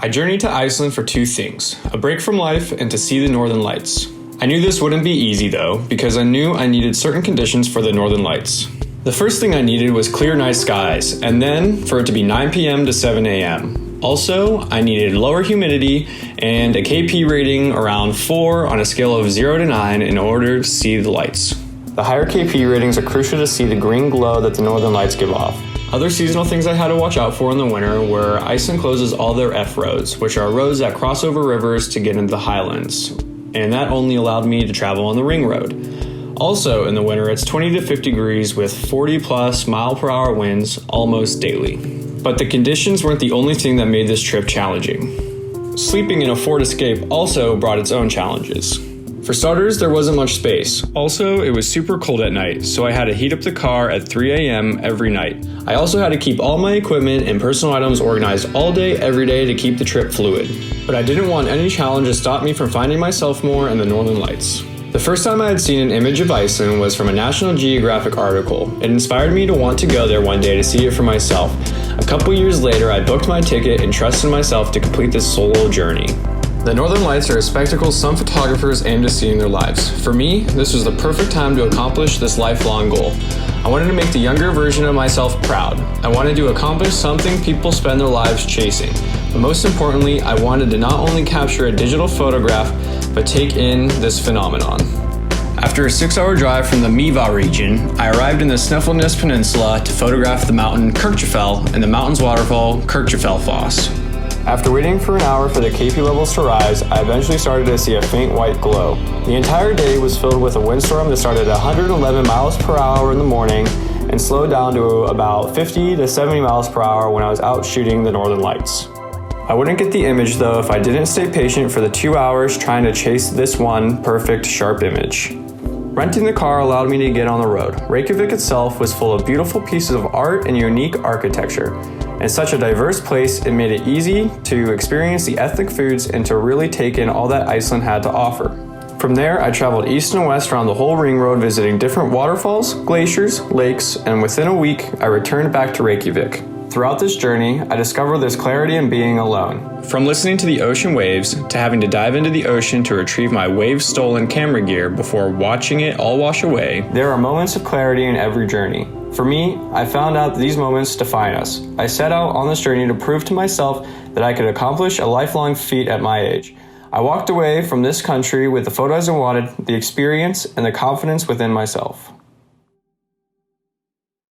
I journeyed to Iceland for two things, a break from life and to see the Northern Lights. I knew this wouldn't be easy though, because I knew I needed certain conditions for the Northern Lights. The first thing I needed was clear night skies, and then for it to be 9 p.m. to 7 a.m. Also, I needed lower humidity and a KP rating around 4 on a scale of 0 to 9 in order to see the lights. The higher KP ratings are crucial to see the green glow that the Northern Lights give off. Other seasonal things I had to watch out for in the winter were Iceland closes all their F-roads, which are roads that cross over rivers to get into the highlands, and that only allowed me to travel on the ring road. Also in the winter, it's 20 to 50 degrees with 40 plus mile per hour winds almost daily. But the conditions weren't the only thing that made this trip challenging. Sleeping in a Ford Escape also brought its own challenges. For starters, there wasn't much space. Also, it was super cold at night, so I had to heat up the car at 3 a.m. every night. I also had to keep all my equipment and personal items organized all day, every day to keep the trip fluid. But I didn't want any challenge to stop me from finding myself more in the Northern Lights. The first time I had seen an image of Iceland was from a National Geographic article. It inspired me to want to go there one day to see it for myself. A couple years later, I booked my ticket and trusted myself to complete this solo journey. The Northern Lights are a spectacle some photographers aim to see in their lives. For me, this was the perfect time to accomplish this lifelong goal. I wanted to make the younger version of myself proud. I wanted to accomplish something people spend their lives chasing. But most importantly, I wanted to not only capture a digital photograph, but take in this phenomenon. After a 6-hour drive from the Miva region, I arrived in the Snæfellsnes Peninsula to photograph the mountain Kirkjufell and the mountain's waterfall Kirkjufellfoss. After waiting for an hour for the KP levels to rise, I eventually started to see a faint white glow. The entire day was filled with a windstorm that started at 111 miles per hour in the morning and slowed down to about 50 to 70 miles per hour when I was out shooting the Northern Lights. I wouldn't get the image though if I didn't stay patient for the 2 hours trying to chase this one perfect sharp image. Renting the car allowed me to get on the road. Reykjavik itself was full of beautiful pieces of art and unique architecture. In such a diverse place, it made it easy to experience the ethnic foods and to really take in all that Iceland had to offer. From there, I traveled east and west around the whole ring road visiting different waterfalls, glaciers, lakes, and within a week, I returned back to Reykjavik. Throughout this journey, I discovered there's clarity in being alone. From listening to the ocean waves to having to dive into the ocean to retrieve my wave-stolen camera gear before watching it all wash away, there are moments of clarity in every journey. For me, I found out that these moments define us. I set out on this journey to prove to myself that I could accomplish a lifelong feat at my age. I walked away from this country with the photos I wanted, the experience, and the confidence within myself.